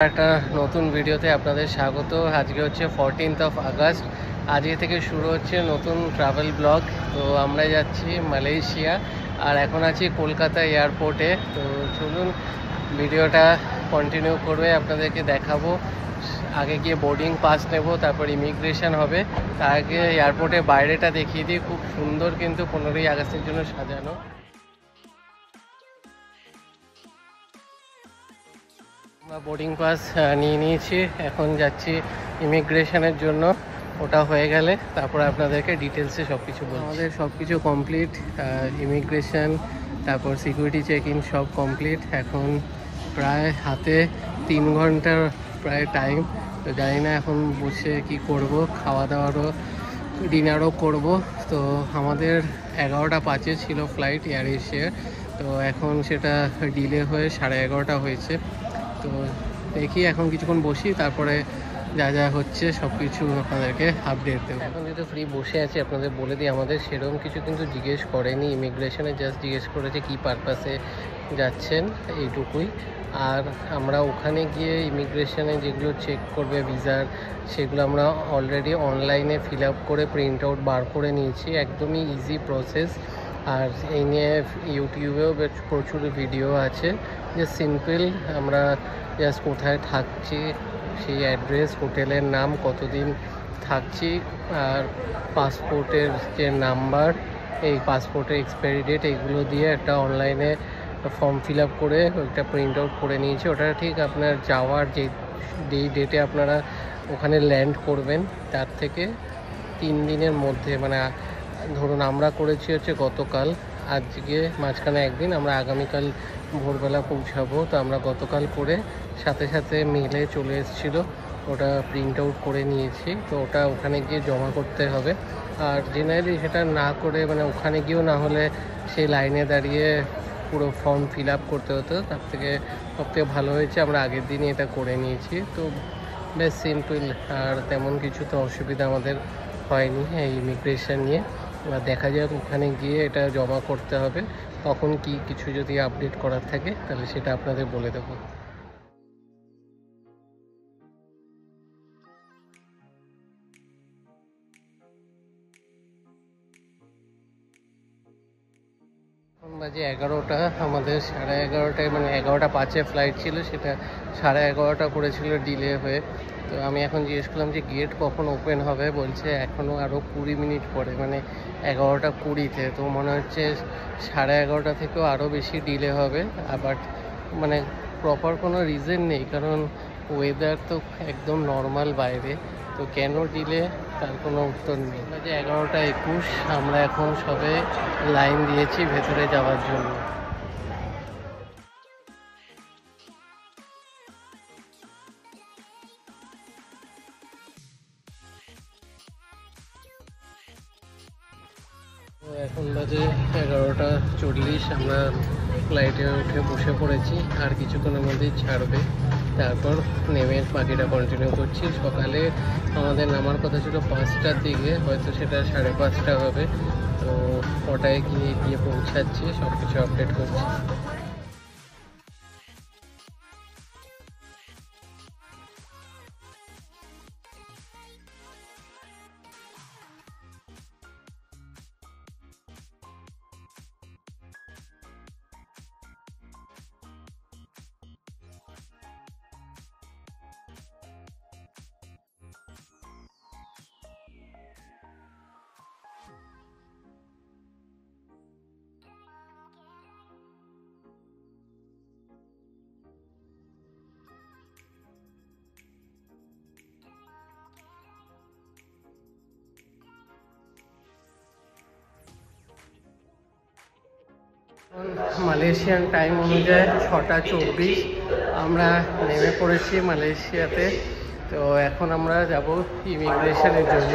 একটা নতুন ভিডিওতে আপনাদের স্বাগত। আজকে হচ্ছে 14th আগস্ট। আজকে থেকে শুরু হচ্ছে নতুন ট্রাভেল ব্লগ। তো আমরা যাচ্ছি মালয়েশিয়া, আর এখন আছি কলকাতা এয়ারপোর্টে। তো চলুন ভিডিওটা কন্টিনিউ করবে, আপনাদেরকে দেখাবো। আগে গিয়ে বোর্ডিং পাস নেব, তারপর ইমিগ্রেশন হবে। তার আগে এয়ারপোর্টের বাইরেটা দেখিয়ে দিই, খুব সুন্দর কিন্তু 15ই আগস্টের জন্য সাজানো। আমরা বোর্ডিং পাস নিয়ে নিয়েছি, এখন যাচ্ছি ইমিগ্রেশনের জন্য। ওটা হয়ে গেলে তারপরে আপনাদেরকে ডিটেলসে সব কিছু বলবো। আমাদের সব কিছু কমপ্লিট, ইমিগ্রেশন, তারপর সিকিউরিটি চেক ইন সব কমপ্লিট। এখন প্রায় হাতে 3 ঘন্টার প্রায় টাইম। তো জানি না এখন বসে কি করব, খাওয়া দাওয়ারও ডিনারও করব। তো আমাদের 11টা 5-এ ছিল ফ্লাইট এয়ার এশিয়ার, তো এখন সেটা ডিলে হয়ে 11:30 হয়েছে। তো দেখি এখন কিছুক্ষণ বসি, তারপরে যা যা হচ্ছে সব কিছু আপনাদেরকে আপডেট দেবো। এখন যেহেতু ফ্রি বসে আছি, আপনাদের বলে দিই, আমাদের সেরকম কিছু কিন্তু জিজ্ঞেস করেনি ইমিগ্রেশনে, জাস্ট জিজ্ঞেস করেছে কী পারপাসে যাচ্ছেন, এইটুকুই। আর আমরা ওখানে গিয়ে ইমিগ্রেশনে যেগুলো চেক করবে ভিসার, সেগুলো আমরা অলরেডি অনলাইনে ফিল আপ করে প্রিন্ট আউট বার করে নিয়েছি। একদমই ইজি প্রসেস। আর এই নিয়ে ইউটিউবেও বেশ প্রচুর ভিডিও আছে। যে সিম্পল, আমরা জাস্ট কোথায় থাকছি, সেই অ্যাড্রেস, হোটেলের নাম, কতদিন থাকছি, আর পাসপোর্টের যে নাম্বার, এই পাসপোর্টের এক্সপায়ারি ডেট, এইগুলো দিয়ে একটা অনলাইনে ফর্ম ফিল আপ করে ওইটা প্রিন্ট আউট করে নিয়েছি। ওটা ঠিক আপনার যাওয়ার যেই ডেটে আপনারা ওখানে ল্যান্ড করবেন, তার থেকে 3 দিনের মধ্যে, মানে ধরুন আমরা করেছি হচ্ছে গতকাল, আজকে মাঝখানে একদিন, আমরা আগামীকাল ভোরবেলা পৌঁছাবো। তো আমরা গতকাল করে সাথে সাথে মেলে চলে এসেছিলো, ওটা প্রিন্ট আউট করে নিয়েছি। তো ওটা ওখানে গিয়ে জমা করতে হবে। আর জেনারেলি সেটা না করে, মানে ওখানে গিয়েও না হলে সেই লাইনে দাঁড়িয়ে পুরো ফর্ম ফিল আপ করতে হতো। তার থেকে সবথেকে ভালো হয়েছে আমরা আগের দিনই এটা করে নিয়েছি। তো বেশ সিম্পল, আর তেমন কিছু তো অসুবিধা আমাদের হয়নি এই ইমিগ্রেশন নিয়ে। দেখা যাক ওখানে গিয়ে এটা জমা করতে হবে, তখন কি কিছু যদি আপডেট করার থাকে তাহলে সেটা আপনাদের বলে দেবো। এখন বাজে 11টা, আমাদের 11:30টায়, মানে 11টা 5-এ ফ্লাইট ছিল, সেটা 11:30 করেছিল ডিলে হয়ে। তো আমি এখন জিজ্ঞেস করলাম যে গেট কখন ওপেন হবে, বলছে এখনও আরও 20 মিনিট পরে, মানে 11টা 20-তে। তো মনে হচ্ছে 11:30 থেকেও আরও বেশি ডিলে হবে। আবার মানে প্রপার কোনো রিজন নেই, কারণ ওয়েদার তো একদম নর্মাল বাইরে, তো কেন ডিলে তার কোনো উত্তর নেই। বাজে 11টা 21, আমরা এখন সবে লাইন দিয়েছি ভেতরে যাওয়ার জন্য। তো এখন বাজে 11টা 40, আমরা ফ্লাইটে উঠে বসে পড়েছি, আর কিছুক্ষণের মধ্যেই ছাড়বে। তারপর নেমে বাকিটা কন্টিনিউ করছি। সকালে আমাদের নামার কথা ছিল 5টার দিকে, হয়তো সেটা 5:30 হবে। তো ওটায় গিয়ে পৌঁছাচ্ছি, সব কিছু আপডেট করছি। মালয়েশিয়ান টাইম অনুযায়ী 6টা 24, আমরা নেমে পড়েছি মালয়েশিয়াতে। তো এখন আমরা যাব ইমিগ্রেশনের জন্য।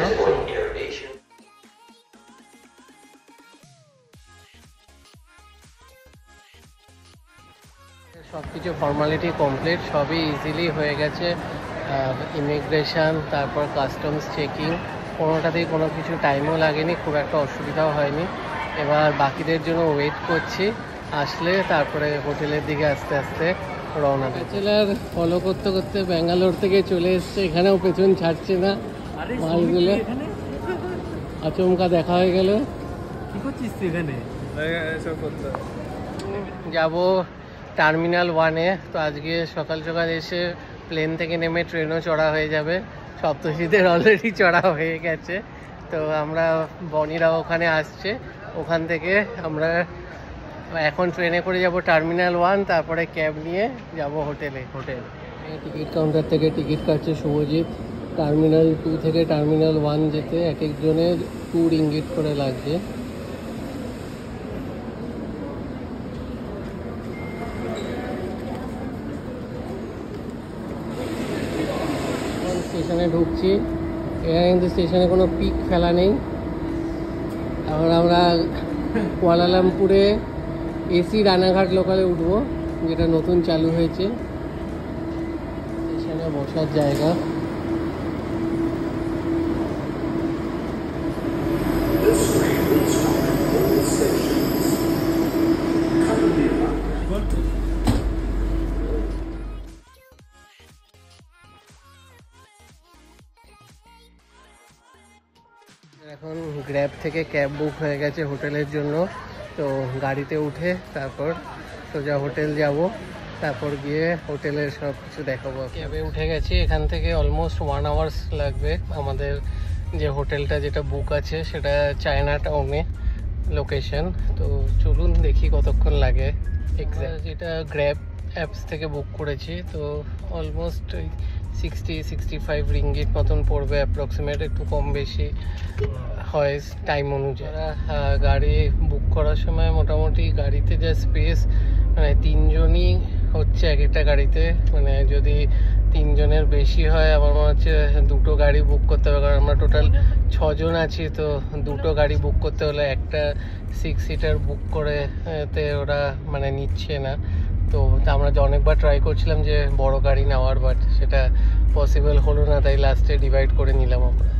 সব কিছু ফর্মালিটি কমপ্লিট, সবই ইজিলি হয়ে গেছে। ইমিগ্রেশন, তারপর কাস্টমস চেকিং, কোনোটাতেই কোনো কিছু টাইমও লাগেনি, খুব একটা অসুবিধাও হয়নি। এবার বাকিদের জন্য ওয়েট করছি, আসলে তারপরে হোটেলের দিকে আস্তে আস্তে রওনা। ব্যাচেলার ফলো করতে করতে ব্যাঙ্গালোর থেকে চলে এসছে, এখানেও পেছন ছাড়ছে না মালগুলো। আচমকা দেখা হয়ে গেল। কি করছিস তুই এখানে? যাব টার্মিনাল 1-এ। তো আজকে সকাল সকাল এসে প্লেন থেকে নেমে ট্রেনও চড়া হয়ে যাবে। সপ্তশীদের অলরেডি চড়া হয়ে গেছে। তো আমরা বনিরাও ওখানে আসছে, ওখান থেকে আমরা এখন ট্রেনে করে যাব টার্মিনাল 1, তারপরে ক্যাব নিয়ে যাব হোটেল। টিকিট কাউন্টার থেকে টিকিট কাটছে শুভজিৎ। টার্মিনাল 2 থেকে টার্মিনাল 1 যেতে এক একজনের 2 রিঙ্গিট করে লাগছে। স্টেশনে ঢুকছি। এখানে কিন্তু স্টেশনে কোনো পিক ফেলা নেই। এখন আমরা কুয়ালালামপুরে এসি রানাঘাট লোকালে উঠবো, যেটা নতুন চালু হয়েছে। স্টেশনে বসার জায়গা। এখন গ্র্যাব থেকে ক্যাব বুক হয়ে গেছে হোটেলের জন্য। তো গাড়িতে উঠে তারপর সোজা হোটেল যাব, তারপর গিয়ে হোটেলের সব কিছু দেখাবো। ক্যাবে উঠে গেছি, এখান থেকে অলমোস্ট 1 আওয়ার্স লাগবে। আমাদের যে হোটেলটা যেটা বুক আছে সেটা চায়না টাউনে লোকেশন। তো চলুন দেখি কতক্ষণ লাগে। এক্স্যাক্ট যেটা গ্র্যাব অ্যাপস থেকে বুক করেছি, তো অলমোস্ট 60-65 রিঙ্গিট মতন পড়বে অ্যাপ্রক্সিমেট, একটু কম বেশি হয় টাইম অনুযায়ী। গাড়ি বুক করার সময় মোটামুটি গাড়িতে যা স্পেস, মানে 3 জনই হচ্ছে এক একটা গাড়িতে। মানে যদি 3 জনের বেশি হয় আমার মনে হচ্ছে 2টো গাড়ি বুক করতে হবে, কারণ আমরা টোটাল 6 জন আছি। তো 2টো গাড়ি বুক করতে হলে একটা 6 সিটার বুক করে তে ওরা মানে নিচ্ছে না। তো আমরা অনেকবার ট্রাই করছিলাম যে বড় গাড়ি নেওয়ার, বাট সেটা পসিবল হলো না, তাই লাস্টে ডিভাইড করে নিলাম আমরা।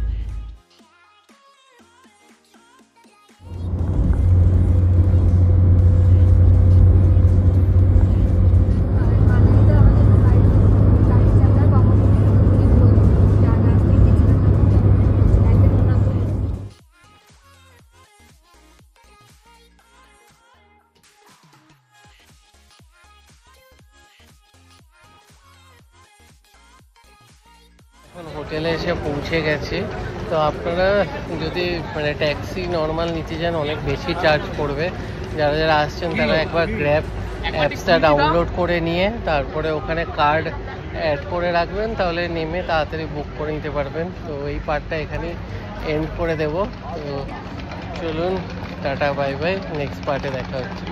এখন হোটেলে এসে পৌঁছে গেছি। তো আপনারা যদি মানে ট্যাক্সি নর্মাল নিতে যান অনেক বেশি চার্জ পড়বে। যারা যারা আসছেন তারা একবার গ্র্যাব অ্যাপসটা ডাউনলোড করে নিয়ে তারপরে ওখানে কার্ড অ্যাড করে রাখবেন, তাহলে নেমে তাড়াতাড়ি বুক করে নিতে পারবেন। তো এই পার্টটা এখানেই এন্ড করে দেব। তো চলুন, টাটা বাই বাই, নেক্সট পার্টে দেখা হচ্ছে।